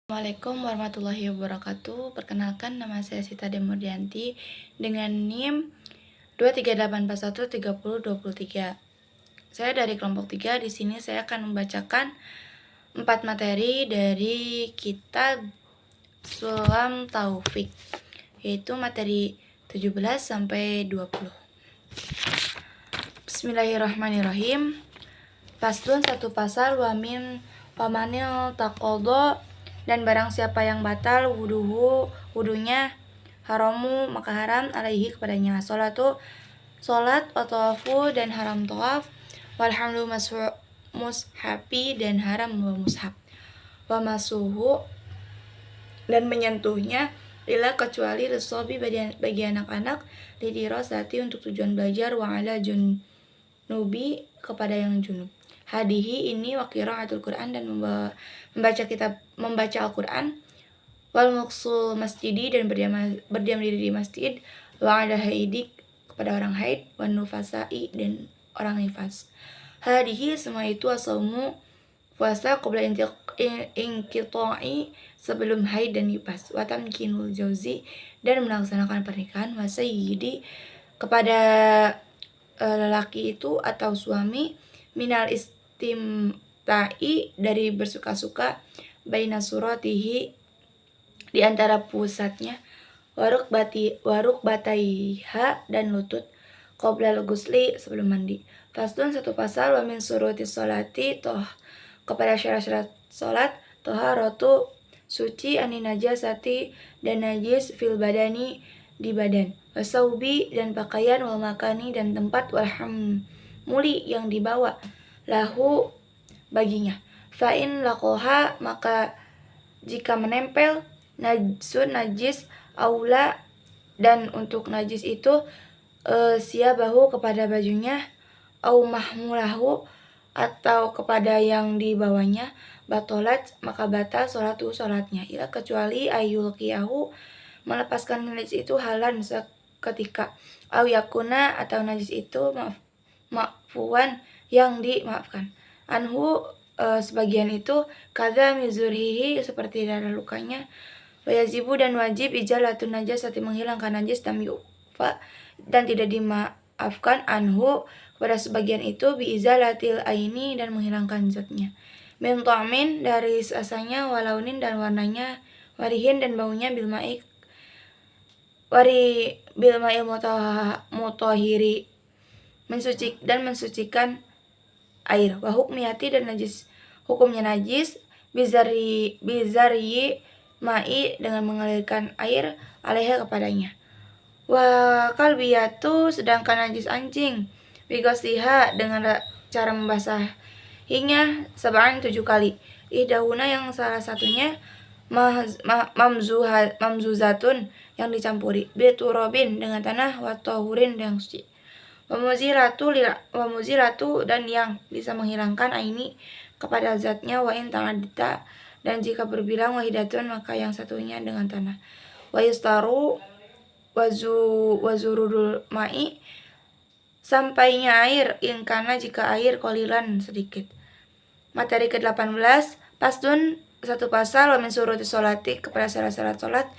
Assalamualaikum warahmatullahi wabarakatuh. Perkenalkan, nama saya Sita Demurdianti dengan NIM 238413023. Saya dari kelompok 3. Di sini saya akan membacakan 4 materi dari kitab Sulam Taufik, yaitu materi 17 sampai 20. Bismillahirrahmanirrahim. Faslun, satu pasal, wamin pamanil taqodo, dan barang siapa yang batal wudunya haramu maka haram alaihi kepadanya solat watawafu dan haram tawaf, walhamlu mushafi dan haram mushaf, wa masuhu dan menyentuhnya lila kecuali lisobi bagi anak-anak, lidirosati untuk tujuan belajar, wa ala junubi kepada yang junub. Hadihi ini wa qiraatul Quran dan membaca Al-Quran, wal muqsul masjidi dan berdiam diri di masjid, wa ada haidik kepada orang haid, wa nufasai dan orang nifas. Hadihi semua itu asaumu puasa qabla inqita'i sebelum haid dan nifas, wa tamkinul jauzi dan melaksanakan pernikahan, wa sayyidi kepada lelaki itu atau suami, minal istimta'i dari bersuka-suka, baina suratihi di antara pusatnya, waruk bataiha dan lutut, qabla al-ghusli sebelum mandi. Faslun, satu pasal, wa min suruti sholati kepada syarat-syarat salat, toharatu suci, ani najasati dan najis, fil badani di badan, wasaubi dan pakaian, wal makani dan tempat, walhamuli yang dibawa, lahu baginya. Fa'in lakoha maka jika menempel, najsun najis, aula dan untuk najis itu siabahu kepada bajunya, au mahmulahu atau kepada yang dibawanya, batolat maka batal sholatnya, ila kecuali ayulqiyahu melepaskan najis itu halan seketika, au yakuna atau najis itu mafuan yang dimaafkan, anhu sebagian itu kada mizurhihi seperti darah lukanya, wayazibu dan wajib ijalatun najasati menghilangkan najis, tam yufa dan tidak dimaafkan, anhu kepada sebagian itu, biizalatil aini dan menghilangkan zatnya, min ta'min dari rasanya, walaunin dan warnanya, warihin dan baunya, bilma'i mutahhiri mensucikan air, wa hukmiyati dan najis hukumnya najis, bizari ma'i dengan mengalirkan air, alaiha kepadanya, wa kalbiyatu sedangkan najis anjing, bigosiha dengan cara membasahinya, 7 kali, idahuna yang salah satunya mamzuzatun yang dicampuri, biturobin dengan tanah, wa tahurin yang suci, wa muzilatu dan yang bisa menghilangkan aini kepada zatnya, wa in ta'adita dan jika berbilang, wahidatun maka yang satunya dengan tanah, wa yustaru wazurudul ma'i sampainya air, ingkana jika air kolilan sedikit. Materi ke-18, pasdun, satu pasal, wa min suruti sholati kepada syarat-syarat sholat,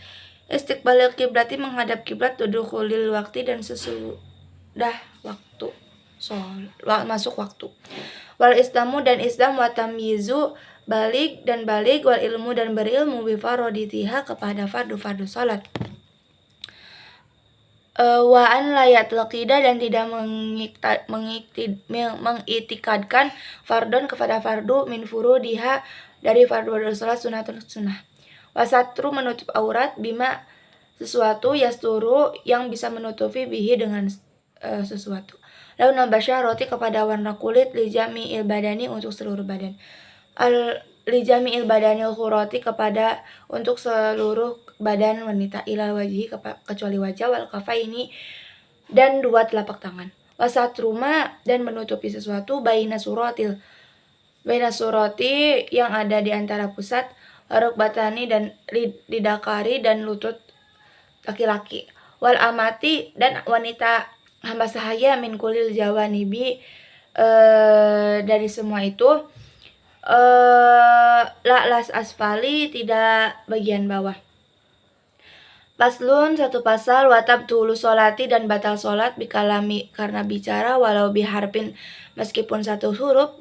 istiqbalil kiblati menghadap kiblat, dudukhulil waktu dan sesudah waktu masuk waktu, wal islamu dan islam, wa tamyizu balik dan balik, wal ilmu dan berilmu, bifaroditiha kepada fardu sholat, wa an la ya'taqida dan tidak mengitikadkan fardon kepada fardu, min furudiha dari fardu sholat, sunatun sunnah, wa satru menutup aurat, bima sesuatu, yasturu yang bisa menutupi, bihi dengan sesuatu, launal basyarati kepada warna kulit, lijami'il badani untuk seluruh badan, lijami'il badanil khurati kepada untuk seluruh badan wanita, ilal wajhi kecuali wajah, wal kafaini dan 2 telapak tangan, wasatruma dan menutupi sesuatu, baina surati yang ada di antara pusat, rukbatani dan lidakari dan lutut laki-laki, wal amati dan wanita hamba sahaya, min kulil jawanibi dari semua itu, La'las asfali, tidak bagian bawah. Paslun, satu pasal, watab tulu solati, dan batal solat bikalami karena bicara, walau biharpin meskipun satu huruf,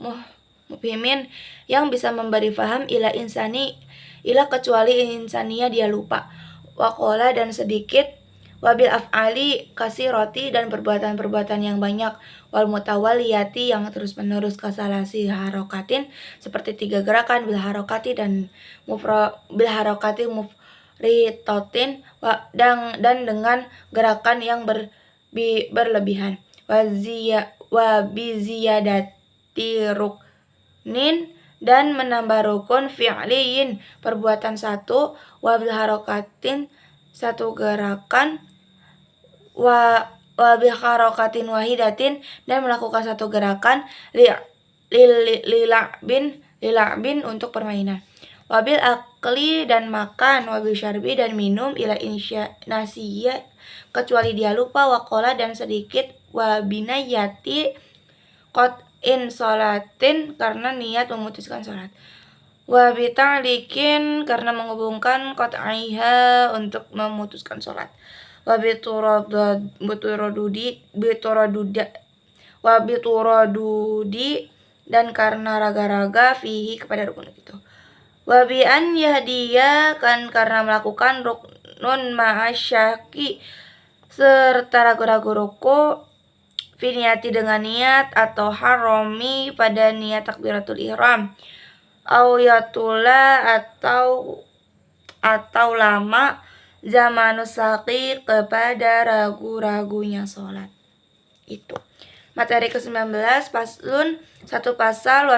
mufhimin yang bisa memberi faham, ila kecuali insania dia lupa, wakola dan sedikit, wabil af'ali kasiroti dan perbuatan-perbuatan yang banyak, wal mutawaliyati yang terus menerus kasalasi harokatin seperti 3 gerakan, bil harokati dan bil harokati ritotin dan dengan gerakan yang berlebihan, wabiziyadati ruknin dan menambah rukun, fi'liyin perbuatan satu, wabil harokatin satu gerakan, wabil harokatin wahidatin dan melakukan satu gerakan, lila'bin untuk permainan, wabil akli dan makan, wabil syarbi dan minum, ila nasiya kecuali dia lupa, wakola dan sedikit, wabinayati qot'in sholatin karena niat memutuskan sholat, wabita'likin karena menghubungkan qot'aiha untuk memutuskan sholat, wabituradudi dan karena raga-raga fihi kepada rukun itu, wabi'an yahdiya kan karena melakukan ruknun ma'asyaki serta ragu-ragu ruku, finiyati dengan niat, atau haromi pada niat takbiratul ihram, awyatula atau lama, zamanus saqi kepada ragu-ragunya sholat. Itu materi ke-19. Paslun, satu pasal,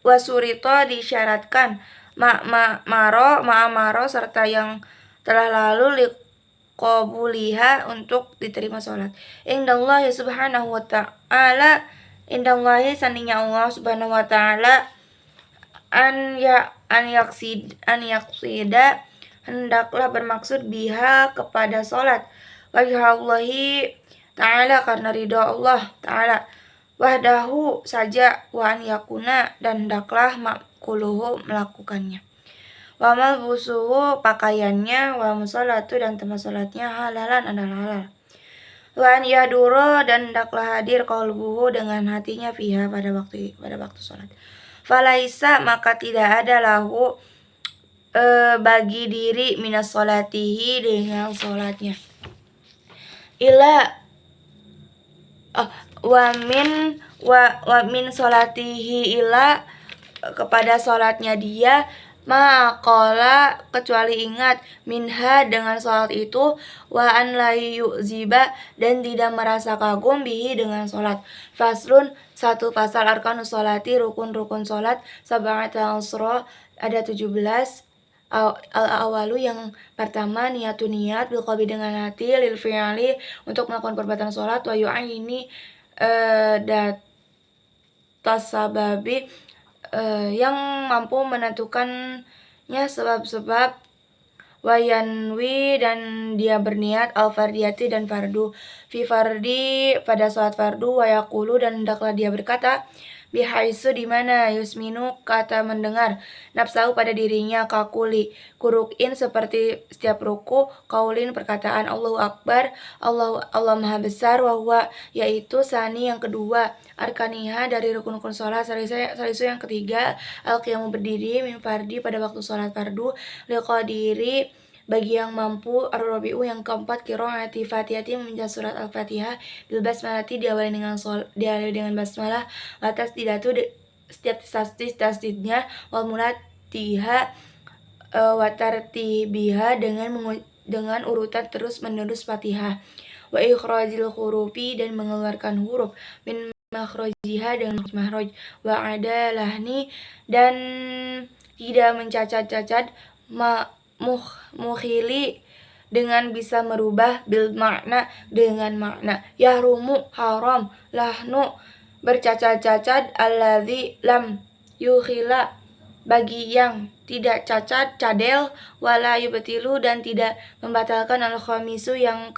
wasurito disyaratkan, ma'amaro serta yang telah lalu, liqobuliha untuk diterima sholat, indallahi subhanahu wa ta'ala, indallahi sandinya Allah subhanahu wa ta'ala, an yaksida hendaklah bermaksud biha kepada sholat, wajhallahi ta'ala karena ridha Allah ta'ala, wahdahu saja, wa an yakuna dan hendaklah makuluhu melakukannya, wa malbusuhu pakaiannya, wa musolatu dan tempat sholatnya, halalan adalah halal, wa an yaduro dan hendaklah hadir qalbuhu dengan hatinya fiha pada waktu sholat, falaisa maka tidak ada lahu bagi diri minas sholatihi dengan sholatnya, wa min sholatihi ila kepada sholatnya dia, maqala kecuali ingat, minha dengan sholat itu, wa an la yu'ziba dan tidak merasa kagum, bihi dengan sholat. Faslun, satu pasal, arkanus sholati rukun-rukun sholat, sab'ata asra ada 17. Al-awalu yang pertama, niatun niat, bilqalbi dengan hati, lil fi'li untuk melakukan perbuatan sholat, wa yu'ayini datasababi yang mampu menentukannya sebab-sebab, wayanwi dan dia berniat, al-fardiyati dan fardu, fi fardi pada sholat fardu, wayakulu dan hendaklah dia berkata, bihaisu dimana, yusminu kata mendengar, nafsahu pada dirinya, kakuli kurukin seperti setiap ruku, kaulin perkataan, Allahu Akbar, Allah Maha Besar, wahwa yaitu sani yang kedua, arkaniha dari rukun-rukun sholat, salisu yang ketiga, al-qiyamu berdiri, min fardi pada waktu sholat fardu, liqadiri bagi yang mampu, ar-rabi'u yang keempat, qiraati fatihati membaca surat al-fatihah, bil basmalati diawali dengan basmalah, atas didatu setiap tasdidnya, wal mulatiha watartibiha dengan urutan terus menerus fatihah, wa ikhrajil hurufi dan mengeluarkan huruf, min makhrajiha dengan makhraj, wa adalahni dan tidak mencacat-cacat, mukhili dengan bisa merubah, bil makna dengan makna, yahrumu haram, lahnu bercacat-cacat, alladzi lam yukhila bagi yang tidak cacat, cadel, wala yubtilu dan tidak membatalkan, al-khamisu yang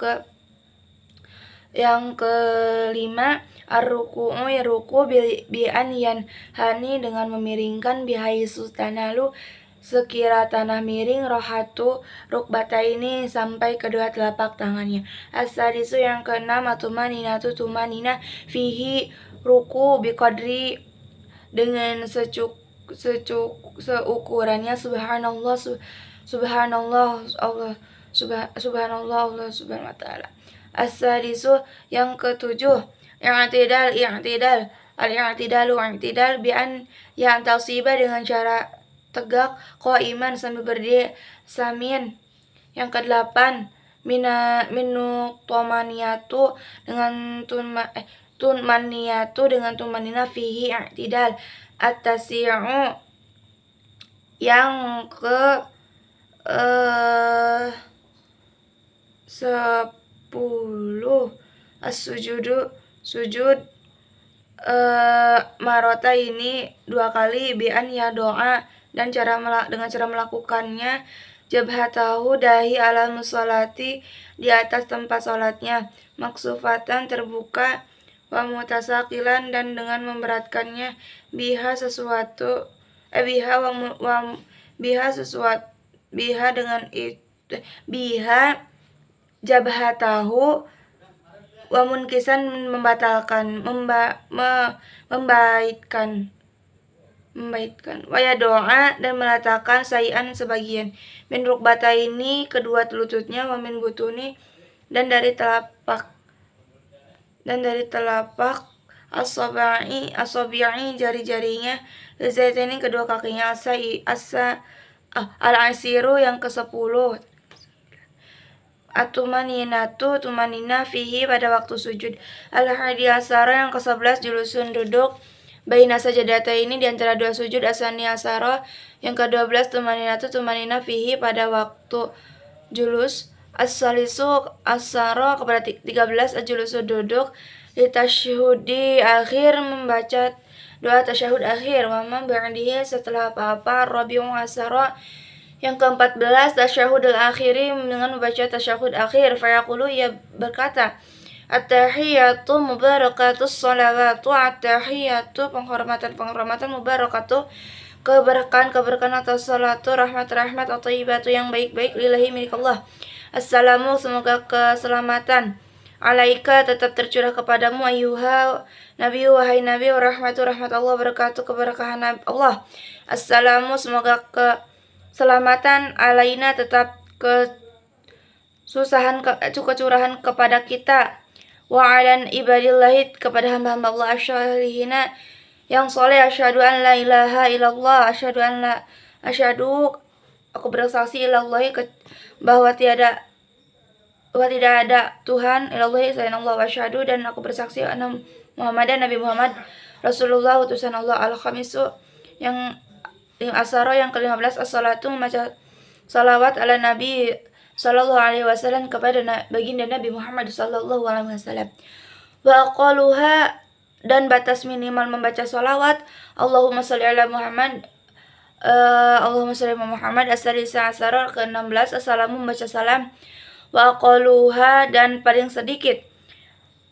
kelima, Ar-ruku'u ya ruku bi'an yanhani dengan memiringkan bihaisu tanalu sekira tanah miring rohatu rukbata ini sampai kedua telapak tangannya. As-sadisu yang keenam atumaninatu tumanina fihi ruku biqadri dengan seukurannya subhanallah subhanallah Allah subhanallah Allah subhanahu wa ta'ala. As-sadisu yang ketujuh i'tidal al-i'tidal bi'an yang tasiba dengan cara tegak qaiman sambil berdiri samin. Yang kedelapan minu tumaniyatu dengan tumanina fihi i'tidal. At-tasi'u yang ke 10 sujud marota ini 2 kali bi'an ya doa dan dengan cara melakukannya jabhatahu dahi ala musholati di atas tempat sholatnya maksufatan terbuka wa mutasaqilan dan dengan memberatkannya biha jabhatahu wa munkisan membatalkan membaitkan waya doa dan meletakkan sayan sebagian min rukbata ini kedua lututnya wa min butuni dan dari telapak asabi'i jari-jarinya ini kedua kakinya al-asiru yang ke-10 tumanina fihi pada waktu sujud. Al-hadiyasara yang ke-11 julusun duduk baina sajadata ini di antara dua sujud. Asani-asara yang ke-12 tumanina fihi pada waktu julus. As-salisu asara kepada 13 julusun duduk di tasyahudi akhir membaca doa tasyahud akhir wa man ba'dihi setelah apa-apa. Rabi'u asara yang ke-14 tasyahudul akhiri dengan membaca tasyahud akhir. Fayaqulu ia berkata at-tahiyatu mubarakatus sholawatu at-tahiyatu penghormatan mubarakatuh keberkahan atau salatu rahmat at-thayyibatu yang baik-baik lillahi milik Allah. Assalamu semoga keselamatan alaika tetap tercurah kepadamu ayyuha nabi wahai nabi wa rahmat Allah barakatuh keberkahan Allah. Assalamu semoga keselamatan alaina tetap kecurahan kepada kita wa alan ibadillahi kepada hamba-hamba Allah asyalihina yang soleh. Asyhadu an la ilaha illallah asyhadu aku bersaksi ilallahi bahwa tidak ada Tuhan ilallahi selain Allah wa asyhadu dan aku bersaksi anna Muhammadan Nabi Muhammad Rasulullah utusan Allah. Al-khamisu yang asaro yang ke-15 as-salatu membaca salawat ala Nabi sallallahu alaihi wasallam kepada baginda Nabi Muhammad sallallahu alaihi wasallam. Wa aqaluha dan batas minimal membaca salawat Allahumma shalli ala Muhammad as-sadisa asara ke-16 assalamu membaca salam. Wa aqaluha dan paling sedikit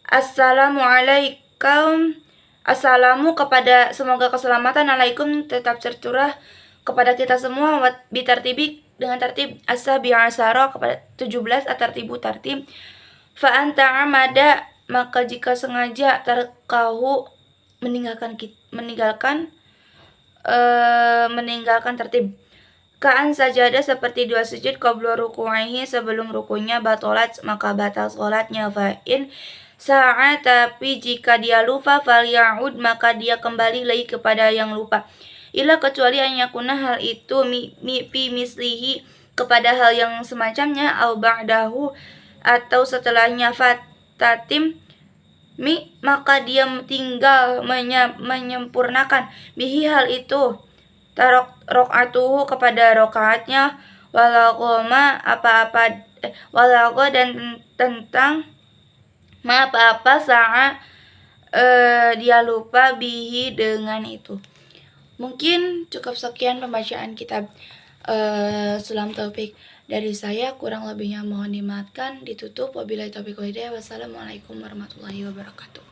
assalamu alaikum assalamu kepada semoga keselamatan alaikum tetap tercurah kepada kita semua bitartibik dengan tertib as-sabi asara kepada 17 at-tartibu tartib. Fa anta amada maka jika sengaja tarkahu meninggalkan tertib. Ka'an sajadah seperti dua sujud qabla ruku'ihi sebelum rukunya batolat maka batal salatnya. Fa'in saat tapi jika dia lupa falya'ud maka dia kembali lagi kepada yang lupa. Ila kecuali anyakuna hal itu fi mislihi kepada hal yang semacamnya au ba'dahu atau setelahnya fatatim maka dia tinggal menyempurnakan bihi hal itu rakaatuhu kepada rakaatnya walago dan tentang apa saat dia lupa bihi dengan itu. Mungkin cukup sekian pembacaan kitab Sulam Taufik dari saya, kurang lebihnya mohon dimaafkan, ditutup. Wabillahi taufiq wal hidayah. Wassalamualaikum warahmatullahi wabarakatuh.